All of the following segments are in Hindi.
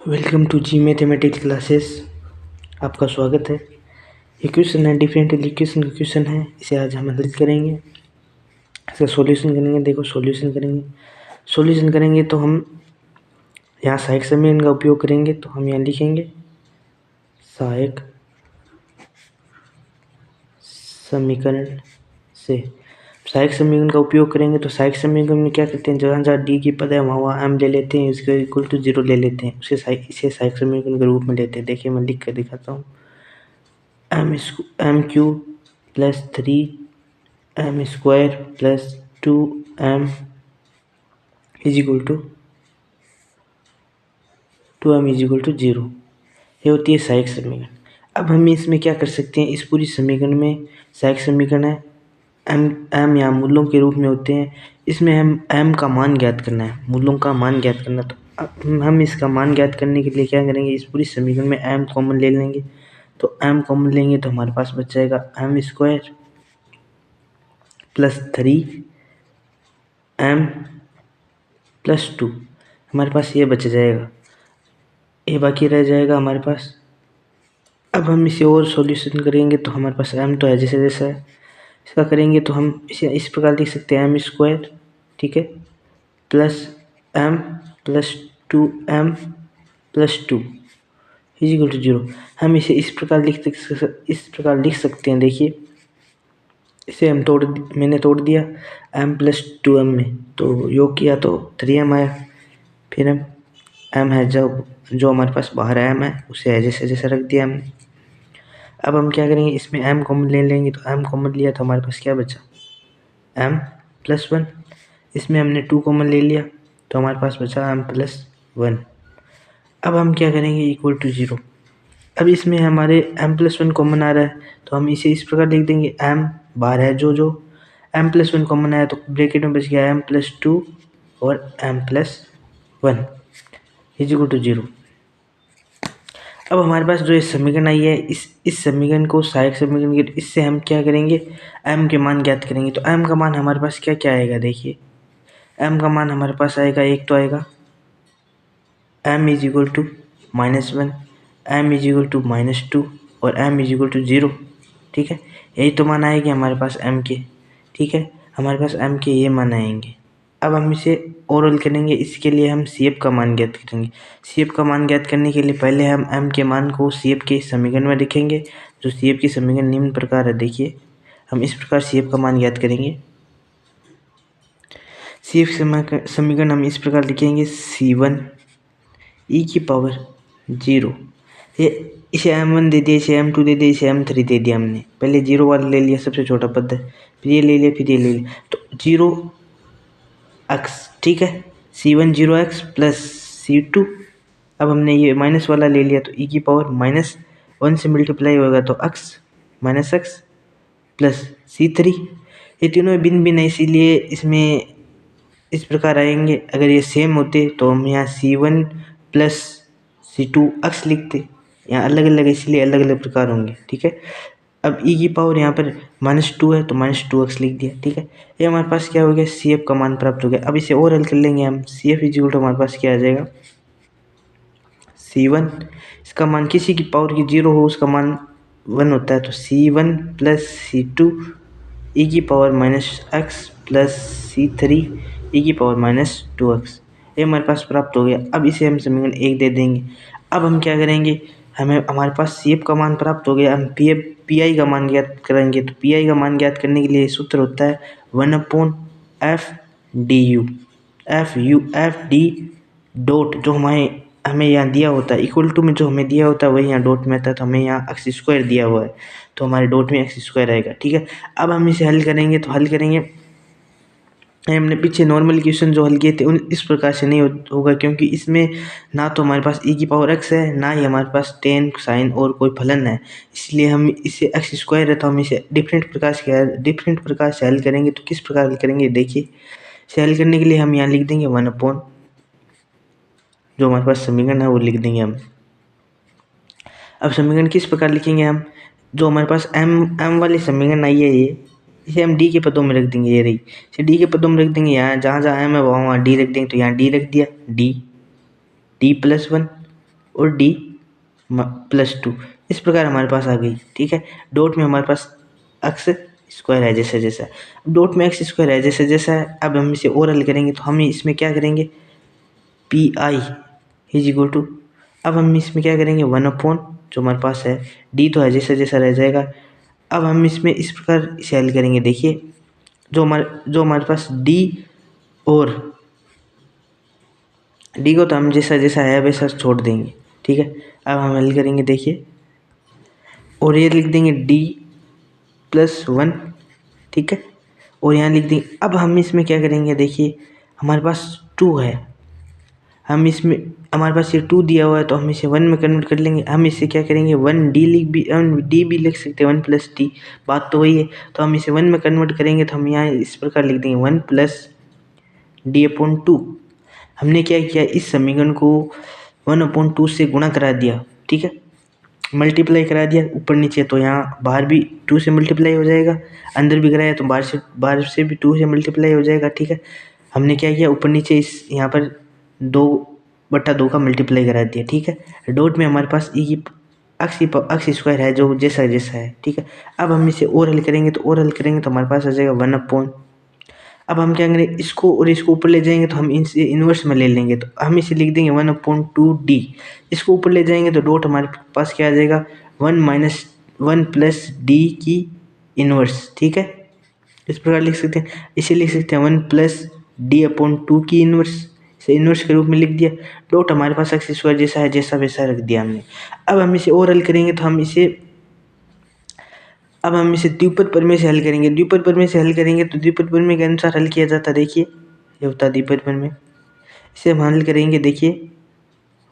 Welcome to G mathematics classes. आपका स्वागत है। ये क्वेश्चन है, डिफरेंशियल इक्वेशन का क्वेश्चन है। इसे आज हम हल करेंगे, इसका सॉल्यूशन करेंगे। देखो सॉल्यूशन करेंगे तो हम यहाँ सहायक समीकरण का उपयोग करेंगे। तो हम यहाँ लिखेंगे सहायक समीकरण सहायक समीकरण का उपयोग करेंगे। तो सहायक समीकरण में क्या करते हैं, जहाँ जहाँ डी की पद है वहाँ एम ले लेते हैं, इसके इक्वल टू 0 ले लेते हैं, इसे सहायक समीकरण के रूप में लेते हैं। देखिए मैं लिख कर दिखाता हूँ। M cube plus 3 m² plus 2m is equal to 0। ये होती है सहायक समीकरण। अब हम इसमें क्या कर सकते हैं, इस पूरी समीकरण में सहायक समीकरण है, m यहाँ मूलों के रूप में होते हैं। इसमें हम m का मान ज्ञात करना है, मूलों का मान ज्ञात करना। तो अब हम इसका मान ज्ञात करने के लिए क्या करेंगे, इस पूरी समीकरण में m कॉमन ले लेंगे। तो m कॉमन लेंगे तो हमारे पास बच जाएगा m² प्लस 3m प्लस 2। हमारे पास ये बच जाएगा, ये बाकी रह जाएगा हमारे पास। अब हम इसे और सॉल्यूशन करेंगे तो हमारे पास m तो है जैसे जैसा है, इसका करेंगे तो हम इसे इस प्रकार लिख सकते हैं m², ठीक है, plus m plus 2m plus 2 is equal to 0। हम इसे इस प्रकार लिख सकते हैं। देखिए इसे हम मैंने तोड़ दिया m प्लस 2m में, तो योग किया तो 3m आया। फिर हम m है जो हमारे पास बाहर m है उसे है जैसे जैसे रख दिया हमने। अब हम क्या करेंगे, इसमें m कॉमन ले लेंगे। तो m कॉमन लिया तो हमारे पास क्या बचा, m प्लस 1। इसमें हमने 2 कॉमन ले लिया तो हमारे पास बचा m प्लस 1। अब हम क्या करेंगे, इक्वल टू 0। अब इसमें हमारे m प्लस 1 कॉमन आ रहा है तो हम इसे इस प्रकार लिख देंगे, m बाहर है जो m प्लस 1 कॉमन आया तो ब्रैकेट में बच गया m प्लस 2 और m plus 1 is equal to 0। अब हमारे पास जो ये समीकरण आई है, इस समीकरण को सहायक समीकरण के इससे हम क्या करेंगे, m के मान ज्ञात करेंगे। तो m का मान हमारे पास क्या क्या आएगा, देखिए m का मान हमारे पास आएगा, एक तो आएगा m is equal to -1, m is equal to -2 और m इज इक्वल टू 0, ठीक है। यही तो मान आएंगे हमारे पास m के, ठीक है, हमारे पास m के ये मान आएंगे। अब हम इसे ओरल करेंगे, इसके लिए हम CF का मान ज्ञात करेंगे। CF का मान ज्ञात करने के लिए पहले हम m के मान को CF के समीकरण में लिखेंगे। जो CF की समीकरण निम्न प्रकार है, देखिए हम इस प्रकार CF का मान ज्ञात करेंगे। CF समीकरण हम इस प्रकार लिखेंगे, C1 e की पावर 0, ये इसे m1 दे दिया, इसे m2 दे दिया, इसे m3 दे दिया। हमने पहले 0 वाला ले लिया, सबसे छोटा पद है, फिर ये ले लिया, फिर ये ले लिया, तो 0x, ठीक है, C1 0x प्लस C2। अब हमने ये माइनस वाला ले लिया तो e की पावर -1 से मल्टीप्लाई होगा तो x minus x plus C3। ये तीनों भिन्न भिन्न है, इसीलिए इसमें इस प्रकार आएंगे। अगर ये सेम होते तो हम यहाँ C1 प्लस C2 x लिखते, यहाँ अलग अलग है इसलिए अलग अलग प्रकार होंगे, ठीक है। अब e की पावर यहाँ पर -2 है तो -2x लिख दिया, ठीक है। ये हमारे पास क्या हो गया, CF का मान प्राप्त हो गया। अब इसे और हल कर लेंगे हम, CF इज इक्वल टू हमारे पास क्या आ जाएगा, C1, इसका मान किसी की पावर की 0 हो उसका मान 1 होता है, तो C1 प्लस C2 e की power -x plus C3 e की पावर -2x, ये हमारे पास प्राप्त हो गया। अब इसे हम समीकरण 1 दे देंगे। अब हम क्या करेंगे, हमारे पास CF का मान प्राप्त हो गया, हम PI का मान ज्ञात करेंगे। तो PI का मान ज्ञात करने के लिए सूत्र होता है 1/f du, f d dot, जो हमें यहाँ दिया होता है इक्वल टू में, जो हमें दिया होता है वही यहाँ डॉट में आता है। तो हमें यहाँ x² दिया हुआ है तो हमारे डॉट में x² आएगा, ठीक है। अब हम इसे हल करेंगे, तो हल करेंगे, हमने पीछे नॉर्मल क्वेश्चन जो हल किए थे इस प्रकार से नहीं होगा, क्योंकि इसमें ना तो हमारे पास e की पावर x है, ना ही हमारे पास tan साइन और कोई फलन है। इसलिए हम इसे x² है तो हम इसे डिफरेंट प्रकार से हल करेंगे। तो किस प्रकार हल करेंगे, देखिए इसे हल करने के लिए हम यहाँ लिख देंगे 1/, जो हमारे पास समीकरण है वो लिख देंगे हम। अब समीकरण किस प्रकार लिखेंगे हम, जो हमारे पास m वाली समीकरण आई है, ये इसे हम d के पदों में रख देंगे, ये रही, इसे d के पदों में रख देंगे। यहाँ जहाँ जहाँ m है वहाँ d रख देंगे। तो यहाँ d रख दिया, d प्लस 1 और डी +2 इस प्रकार हमारे पास आ गई। ठीक है, डॉट में हमारे पास एक्स स्क्वायर है जैसा जैसा, डॉट में एक्स स्क्वायर है जैसा जैसा है। अब हम इसे और हल करेंगे तो हम इसमें क्या करेंगे, P I is equal to, अब हम इसमें क्या करेंगे 1/, जो हमारे पास है डी तो है जैसा जैसा रह जाएगा। अब हम इसमें इस प्रकार इसे हल करेंगे, देखिए जो हमारे पास डी और डी को तो हम जैसा जैसा है वैसा छोड़ देंगे। ठीक है, अब हम हल करेंगे, देखिए और ये लिख देंगे D+1। ठीक है, और यहाँ लिख देंगे। अब हम इसमें क्या करेंगे, देखिए हमारे पास 2 है, हम इसमें हमारे पास ये 2 दिया हुआ है तो हम इसे 1 में कन्वर्ट कर लेंगे। हम इसे क्या करेंगे 1D भी लिख सकते हैं, 1+D, बात तो वही है। तो हम इसे 1 में कन्वर्ट करेंगे तो हम यहाँ इस प्रकार लिख देंगे 1+D/2। हमने क्या किया, इस समीकरण को 1/2 से गुणा करा दिया। ठीक है, मल्टीप्लाई करा दिया ऊपर नीचे, तो यहाँ बाहर भी 2 से मल्टीप्लाई हो जाएगा, अंदर भी कराया तो बाहर से भी 2 से मल्टीप्लाई हो जाएगा। ठीक है, हमने क्या किया ऊपर नीचे इस यहाँ पर 2/2 का मल्टीप्लाई करा दिया। ठीक है, डॉट में हमारे पास ई की एक्स स्क्वायर है जो जैसा जैसा है। ठीक है, अब हम इसे और हल करेंगे तो हमारे पास आ जाएगा 1/। अब हम क्या करेंगे, इसको और इसको ऊपर ले जाएंगे तो हम इनसे इन्वर्स में ले लेंगे, तो हम इसे लिख देंगे 1/2D। इसको ऊपर ले जाएंगे तो डॉट हमारे पास क्या आ जाएगा 1+D की इन्वर्स। ठीक है, इस प्रकार लिख सकते हैं, इसे लिख सकते हैं 1+D/2 की इन्वर्स, इसे इन्वर्स के रूप में लिख दिया। डॉट हमारे पास एक्स स्क्वायर जैसा है जैसा वैसा रख दिया हमने। अब हम इसे और हल करेंगे तो अब हम इसे द्विपद प्रमेय से हल करेंगे। द्विपद प्रमेय से हल करेंगे तो द्विपद प्रमेय के अनुसार हल किया जाता है, देखिए ये होता है द्विपद प्रमेय। इसे हम हल करेंगे, देखिए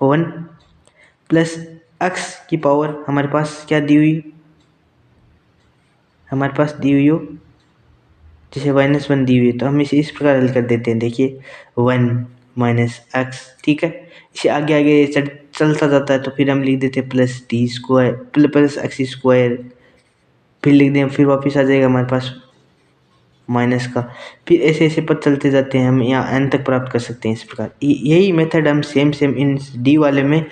1+x हमारे पास क्या दी हुई, हमारे पास दी हुई हो जैसे -1 दी हुई है, तो हम इसे इस प्रकार हल कर देते हैं, देखिए 1 - x। ठीक है, इसे आगे आगे चलता जाता है तो फिर हम लिख देते हैं +x², फिर लिख दें, फिर वापस आ जाएगा हमारे पास माइनस का। फिर ऐसे ऐसे पद चलते जाते हैं, हम यहाँ n तक प्राप्त कर सकते हैं इस प्रकार। यही मेथड हम सेम इन डी वाले में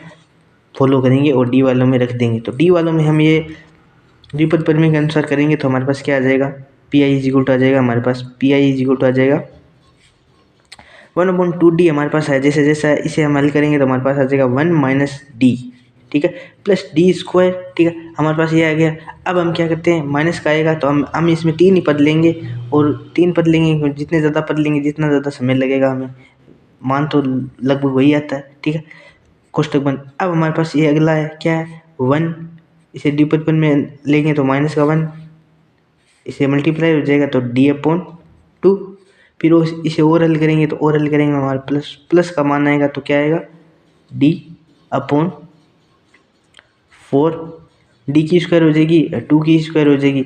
फॉलो करेंगे और डी वालों में रख देंगे। तो डी वालों में हम ये द्विपद प्रमेय के अनुसार करेंगे तो हमारे पास क्या आ जाएगा, P I is equal to आ जाएगा, हमारे पास P I is equal to आ जाएगा 1/2D हमारे पास है जैसे जैसा है। इसे हम हल करेंगे तो हमारे पास आ जाएगा 1 - D। ठीक है, +D²। ठीक है, हमारे पास ये आ गया। अब हम क्या करते हैं, माइनस का आएगा तो हम इसमें 3 ही पद लेंगे, और 3 पद लेंगे, जितने ज़्यादा पद लेंगे जितना ज़्यादा समय लगेगा हमें, मान तो लगभग वही आता है। ठीक है, कोष्टक बंद। अब हमारे पास ये अगला है, क्या है 1, इसे द्विपद पद में लेंगे तो -1, इसे मल्टीप्लाई हो जाएगा तो D/2। फिर इसे और हल करेंगे तो हमारे प्लस का मान आएगा तो क्या आएगा D/4। D की स्क्वायर हो जाएगी, 2 की स्क्वायर हो जाएगी,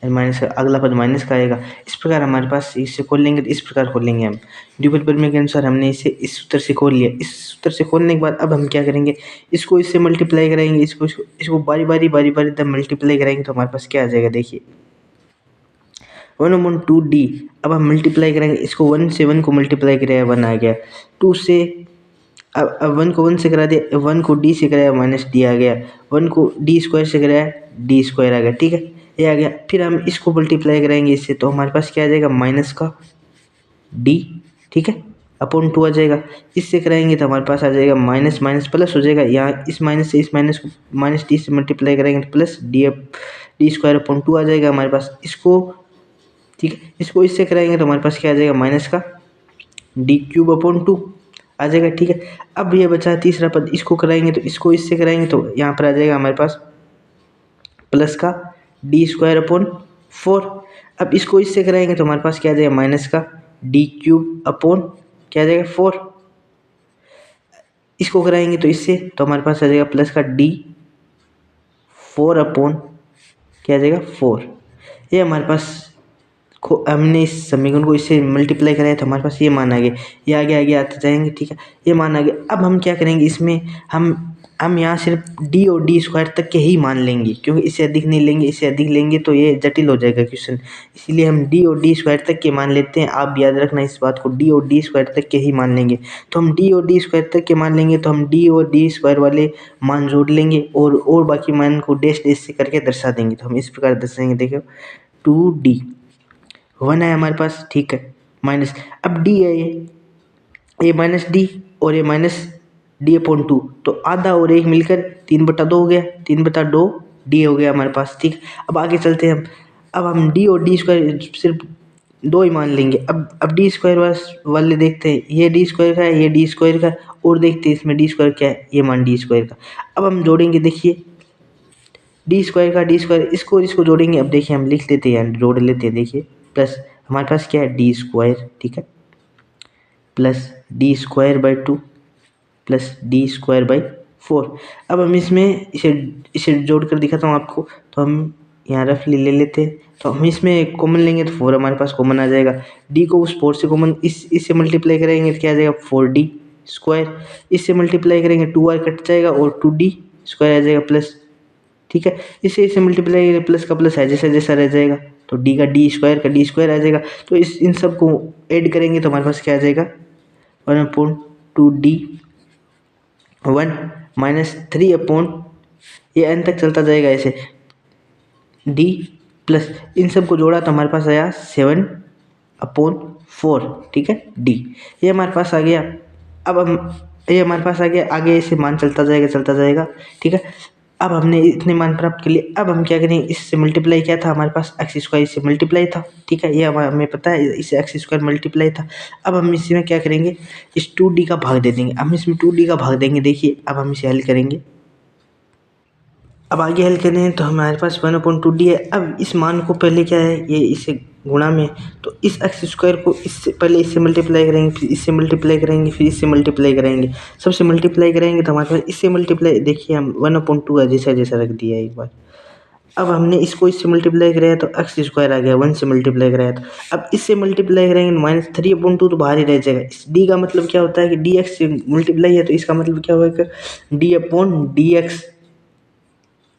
माइनस का अगला पद माइनस का आएगा। इस प्रकार हमारे पास इसे खोल लेंगे तो इस प्रकार खोल लेंगे हम द्विपद प्रमेय के अनुसार। हमने इसे इस सूत्र से खोल लिया। इस सूत्र से खोलने के बाद अब हम क्या करेंगे, इसको इससे मल्टीप्लाई कराएंगे, इसको बारी बारी मल्टीप्लाई कराएंगे तो हमारे पास क्या आ जाएगा, देखिए 1/2D। अब हम मल्टीप्लाई करेंगे, इसको 1 से 1 को मल्टीप्लाई कराया 1 आ गया, 2 से अब 1 को 1 से करा दिया, 1 को D से कराया -D आ गया, 1 को D² से कराया D² आ गया। ठीक है, ये आ गया। फिर हम इसको मल्टीप्लाई कराएंगे इससे तो हमारे पास क्या आ जाएगा माइनस का D। ठीक है, /2 आ जाएगा। इससे कराएंगे तो हमारे पास आ जाएगा माइनस माइनस प्लस हो जाएगा, यहाँ इस माइनस से इस माइनस को -D से मल्टीप्लाई करेंगे तो प्लस D²/2 आ जाएगा हमारे पास। इसको ठीक है, इसको इससे कराएंगे तो हमारे पास क्या आ जाएगा माइनस का D³/2 आ जाएगा। ठीक है, अब ये बचा तीसरा पद, इसको कराएंगे तो इसको इससे कराएंगे तो यहाँ पर आ जाएगा हमारे पास प्लस का D²/4। अब इसको इससे कराएंगे तो हमारे पास क्या आ जाएगा माइनस का D³ क्या आ जाएगा 4। इसको कराएंगे तो इससे तो हमारे पास आ जाएगा प्लस का D4 क्या आ जाएगा 4। ये हमारे पास हमने इस समीकरण को इससे मल्टीप्लाई कराया तो हमारे पास ये मान आ गया, ये आगे आगे आते जाएंगे। ठीक है, ये मान आ गया। अब हम क्या करेंगे, इसमें हम हम यहाँ सिर्फ डी और डी स्क्वायर तक के ही मान लेंगे, क्योंकि इससे अधिक नहीं लेंगे, इससे अधिक लेंगे तो ये जटिल हो जाएगा क्वेश्चन। इसीलिए हम डी और डी स्क्वायर तक के मान लेते हैं। आप याद रखना इस बात को, डी और डी स्क्वायर तक के ही मान लेंगे। तो हम डी और डी स्क्वायर तक के मान लेंगे तो हम डी और डी स्क्वायर वाले मान जोड़ लेंगे और बाकी मान को डैश डैश से करके दर्शा देंगे। तो हम इस प्रकार दर्शाएंगे, देखो 2d 1 है हमारे पास, ठीक है, माइनस, अब d है ये माइनस डी और ये माइनस d/2, तो आधा और एक मिलकर 3/2 हो गया, 3/2 डी हो गया हमारे पास, ठीक। अब आगे चलते हैं हम, अब हम डी और डी स्क्वायर सिर्फ दो ही मान लेंगे। अब डी स्क्वायर वाले देखते हैं, ये डी स्क्वायर का है, ये डी स्क्वायर का, और देखते हैं इसमें डी स्क्वायर क्या है, ये मान डी स्क्वायर का। अब हम जोड़ेंगे, देखिए डी स्क्वायर का डी स्क्वायर, इसको जोड़ेंगे। अब देखिए हम लिख लेते हैं, जोड़ लेते हैं, देखिए प्लस हमारे पास क्या है डी स्क्वायर, ठीक है, plus D square by 2 plus D square by 4। अब हम इसमें इसे जोड़ कर दिखाता हूँ आपको। तो हम यहाँ रफली ले लेते हैं, तो हम इसमें कॉमन लेंगे तो 4 हमारे पास कॉमन आ जाएगा। डी को उस 4 से कॉमन इससे मल्टीप्लाई करेंगे तो क्या आ जाएगा 4d स्क्वायर। इससे मल्टीप्लाई करेंगे 2r कट जाएगा और 2d स्क्वायर आ जाएगा प्लस, ठीक है। इसे मल्टीप्लाई प्लस का प्लस है जैसा जैसा रह जाएगा, तो डी का डी स्क्वायर का डी स्क्वायर आ जाएगा। तो इन सब को ऐड करेंगे तो हमारे पास क्या आ जाएगा 1/2d 1 माइनस 3 ये एन तक चलता जाएगा ऐसे, डी प्लस इन सब को जोड़ा तो हमारे पास आया 7/4, ठीक है, डी ये हमारे पास आ गया। अब हम ये हमारे पास आ गया, आगे इसे मान चलता जाएगा, ठीक है। अब हमने इतने मान प्राप्त कर लिए। अब हम क्या करेंगे, इससे मल्टीप्लाई क्या था हमारे पास, एक्स स्क्वायर से मल्टीप्लाई था, ठीक है, ये हमें पता है, इसे एक्स स्क्वायर मल्टीप्लाई था। अब हम इसमें क्या करेंगे, इस 2d का भाग दे देंगे। हम इसमें 2d का भाग देंगे, देखिए अब हम इसे हल करेंगे। अब आगे हल करें तो हमारे पास 1/2d है। अब इस मान को पहले क्या है, ये इसे गुणा में, तो इस एक्स स्क्वायर को इससे पहले इससे मल्टीप्लाई करेंगे, फिर इससे मल्टीप्लाई करेंगे, फिर इससे मल्टीप्लाई करेंगे, सबसे मल्टीप्लाई करेंगे तो हमारे पास इससे मल्टीप्लाई, देखिए हम 1/2 है जैसा जैसा रख दिया एक बार। अब हमने इसको इससे मल्टीप्लाई कराया तो एक्स स्क्वायर आ गया, 1 से मल्टीप्लाई कराया तो अब इससे मल्टीप्लाई करेंगे -3/2 तो बाहर ही रह जाएगा। इस डी का मतलब क्या होता है कि डी एक्स से मल्टीप्लाई है, तो इसका मतलब क्या होगा, d/dx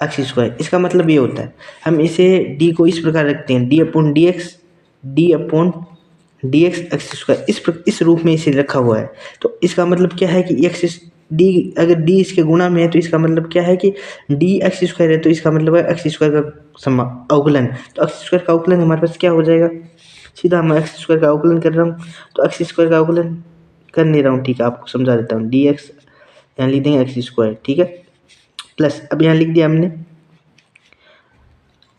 एक्स स्क्वायर, इसका मतलब ये होता है। हम इसे d को इस प्रकार रखते हैं, d/dx एक्स स्क्वायर, इस रूप में इसे रखा हुआ है। तो इसका मतलब क्या है कि एक्स डी, अगर डी इसके गुणा में है तो इसका मतलब क्या है कि डी एक्स स्क्वायर है, तो इसका मतलब है एक्स स्क्वायर का अवकलन। तो एक्स स्क्वायर का अवकलन हमारे पास क्या हो जाएगा, सीधा मैं एक्स स्क्वायर का अवकलन कर रहा हूँ, तो एक्स स्क्वायर का अवकलन कर नहीं रहा हूँ, ठीक है, आपको समझा देता हूँ। डी एक्स यहाँ लिख देंगे एक्स स्क्वायर, ठीक है, प्लस अब यहाँ लिख दिया हमने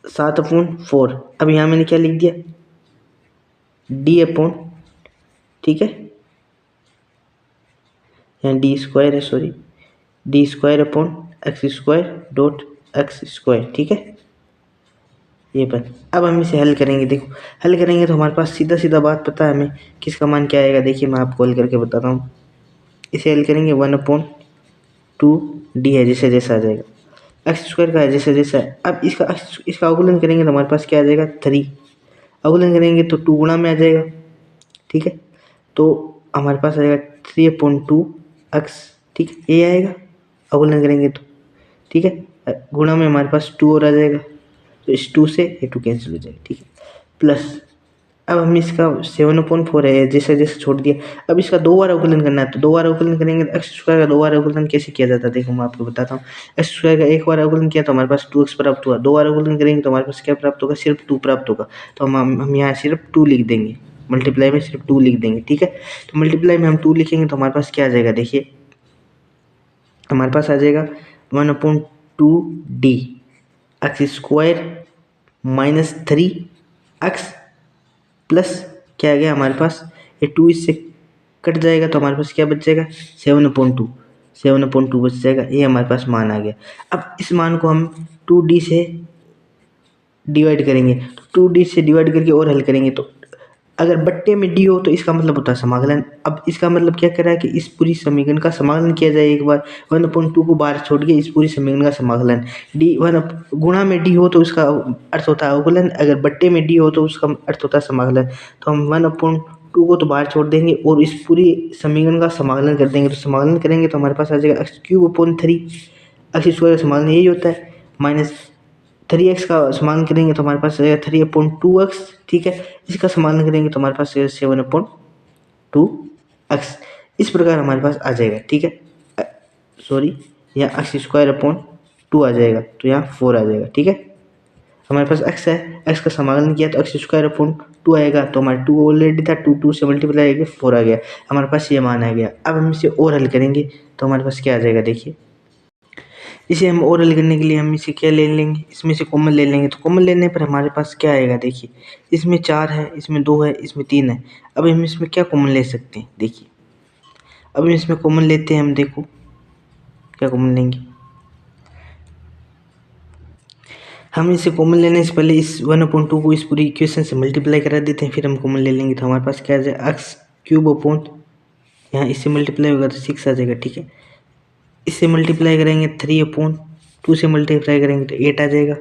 7/4। अब यहाँ मैंने क्या लिख दिया, d/, ठीक है, यहाँ डी स्क्वायर है, sorry, D square upon x square dot x square, ठीक है, ये बन। अब हम इसे हल करेंगे, देखो हल करेंगे तो हमारे पास सीधा सीधा बात पता है हमें किसका मान क्या आएगा। देखिए मैं आपको हल करके बताता हूँ, इसे हल करेंगे 1/2d है जैसे जैसा आ जाएगा, एक्स स्क्वायर का है जैसे जैसा है। अब इसका अवकलन करेंगे तो हमारे पास क्या आ जाएगा 3, अवकलन करेंगे तो 2 गुणा में आ जाएगा, ठीक है, तो हमारे पास आएगा 3/2x, ठीक है, ये आएगा अवकलन करेंगे तो, ठीक है, गुणा में हमारे पास 2 और आ जाएगा, तो इस 2 से ये 2 कैंसिल हो जाएगा, ठीक है, प्लस अब हम इसका 7/4 है जैसे जैसे छोड़ दिया। अब इसका 2 बार अवकलन करना है, तो 2 बार अवकलन करेंगे तो एक्स स्क्वायर का 2 बार अवकलन कैसे किया जाता है, देखो मैं आपको बताता हूँ। एक्स स्क्वायर का 1 बार अवकलन किया तो हमारे पास 2x प्राप्त हुआ, 2 बार अवकलन करेंगे तो हमारे पास क्या प्राप्त होगा, सिर्फ 2 प्राप्त होगा। तो हम यहाँ सिर्फ 2 लिख देंगे, मल्टीप्लाई में सिर्फ 2 लिख देंगे, ठीक है। तो मल्टीप्लाई में हम 2 लिखेंगे तो हमारे पास क्या आ जाएगा, देखिए हमारे पास आ जाएगा 1/2d x square -3x plus क्या आ गया हमारे पास, ये 2 इससे कट जाएगा तो हमारे पास क्या बच जाएगा 7/2 बच जाएगा, ये हमारे पास मान आ गया। अब इस मान को हम 2d से डिवाइड करेंगे, तो 2d से डिवाइड करके और हल करेंगे, तो अगर बट्टे में d हो तो इसका मतलब होता है समाकलन। अब इसका मतलब क्या कर रहा है कि इस पूरी समीकरण का समाकलन किया जाए एक बार, 1/2 को बाहर छोड़ के इस पूरी समीकरण का समाकलन। d 1 गुणा में d हो तो उसका अर्थ होता है अवकलन, अगर बट्टे में d हो तो उसका अर्थ होता है समाकलन। तो हम टू को तो बाहर छोड़ देंगे और इस पूरी समीकरण का समाकलन कर देंगे। तो समाकलन करेंगे तो हमारे पास आ जाएगा x cube upon 3, x square का समाकलन यही होता है, माइनस 3x का समाकलन करेंगे तो हमारे पास आ जाएगा 3/2x, ठीक है। इसका समाकलन करेंगे तो हमारे पास 7/2x, इस प्रकार हमारे पास आ जाएगा, ठीक है। सॉरी, यहाँ एक्स स्क्वायर अपॉन 2 आ जाएगा, तो यहाँ 4 आ जाएगा, ठीक है। हमारे पास x है, x का समाकलन किया तो एक्स स्क्वायर अपॉन 2 आएगा, तो हमारा 2 ऑलरेडी था, 2 से मल्टीप्लाई करके 4 आ गया, हमारे पास ये मान आ गया। अब हम इसे और हल करेंगे तो हमारे पास क्या आ जाएगा, देखिए। इसे हम और हल करने के लिए हम इसे क्या ले लेंगे, इसमें से कॉमन ले लेंगे। तो कॉमन लेने पर हमारे पास क्या आएगा, देखिए। इसमें 4 है, इसमें 2 है, इसमें 3 है। अब हम इसमें क्या कॉमन ले सकते हैं, देखिए। अब हम इसमें कॉमन लेते हैं, हम देखो क्या कॉमन लेंगे। हम इसे कॉमन लेने से पहले इस 1/2 को इस पूरी इक्वेशन से मल्टीप्लाई करा देते हैं, फिर हम कॉमन ले लेंगे। तो हमारे पास क्या आ जाएगा, एक्स क्यूब अपॉन, यहाँ इससे मल्टीप्लाई होगा तो 6 आ जाएगा, ठीक है। इससे मल्टीप्लाई करेंगे 3/2 से मल्टीप्लाई करेंगे तो 8 आ जाएगा,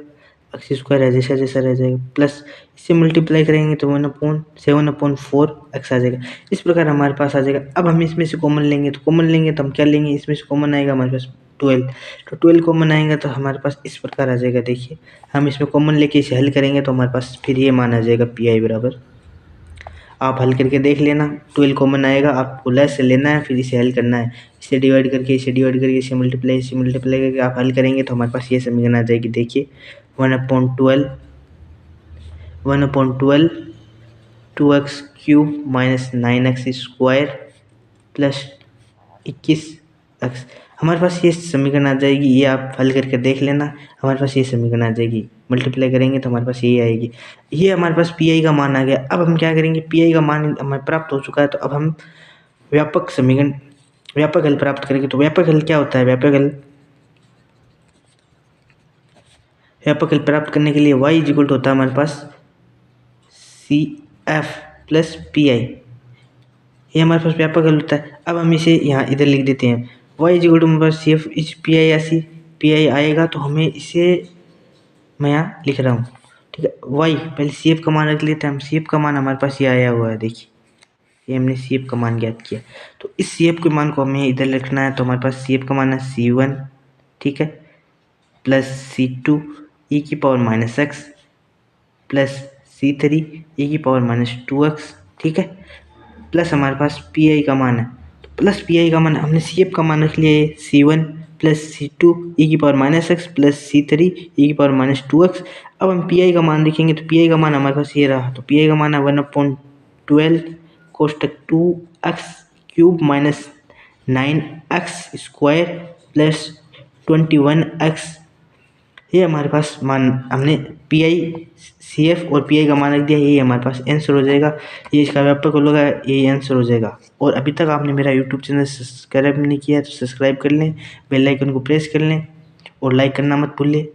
एक्स स्क्वायर है जैसा जैसा रह जाएगा, प्लस इससे मल्टीप्लाई करेंगे तो 1/7/4 एक्स आ जाएगा। इस प्रकार हमारे पास आ जाएगा। अब हम इसमें से कॉमन लेंगे, तो कॉमन लेंगे तो हम क्या लेंगे, इसमें से कॉमन आएगा हमारे पास 12, तो 12 कॉमन आएगा तो हमारे पास इस प्रकार आ जाएगा, देखिए। हम इसमें कॉमन लेके इसे हल करेंगे तो हमारे पास फिर ये मान आ जाएगा पी बराबर, आप हल करके देख लेना, 12 कॉमन आएगा, आपको लेस से लेना है, फिर इसे हल करना है। इसे डिवाइड करके इसे मल्टीप्लाई करके आप हल करेंगे तो हमारे पास ये समीकरण आ जाएगी, देखिए। 1/12 2x cube minus 9x square plus 21x, हमारे पास ये समीकरण आ जाएगी। ये आप हल करके देख लेना, हमारे पास ये समीकरण आ जाएगी। मल्टीप्लाई करेंगे तो हमारे पास ये आएगी। ये हमारे पास पी का मान आ गया। अब हम क्या करेंगे, पी का मान हमें प्राप्त हो चुका है, तो अब हम व्यापक समीकरण, व्यापक हल प्राप्त करेंगे। तो व्यापक हल क्या होता है, व्यापक हल प्राप्त करने के लिए y इक्वल टू होता है हमारे पास CF प्लस PI, ये हमारे पास व्यापक हल होता है। अब हम इसे यहाँ इधर लिख देते हैं, y इक्वल टू हमारे पास CF इस PI आएगा, तो हमें इसे मैं यहाँ लिख रहा हूँ, ठीक है। y पहले CF का मान रख लेते हैं हम, CF का मान हमारे पास ये आया हुआ है, देखिए। ये हमने CF का मान ज्ञात किया, तो इस CF के मान को हमें इधर लिखना है। तो हमारे पास CF का मान है C1, ठीक है, प्लस C2 e की power minus x plus C3 e की पावर माइनस 2x, ठीक है, प्लस हमारे पास PI का मान है। तो प्लस PI का मान, हमने CF का मान रख लिया है C1 प्लस C2 e की power minus x plus C3 e की पावर माइनस 2x। अब हम PI का मान लिखेंगे, तो PI का मान हमारे पास ये रहा। तो PI का मान है 1/12 कोष्टक 2x cube minus 9x square plus 21x, ये हमारे पास मान हमने PI CF और PI का मान रख दिया। ये हमारे पास आंसर हो जाएगा, ये इसका व्यापक होगा, यही आंसर हो जाएगा। और अभी तक आपने मेरा यूट्यूब चैनल सब्सक्राइब नहीं किया तो सब्सक्राइब कर लें, बेल आइकन को प्रेस कर लें और लाइक करना मत भूलें।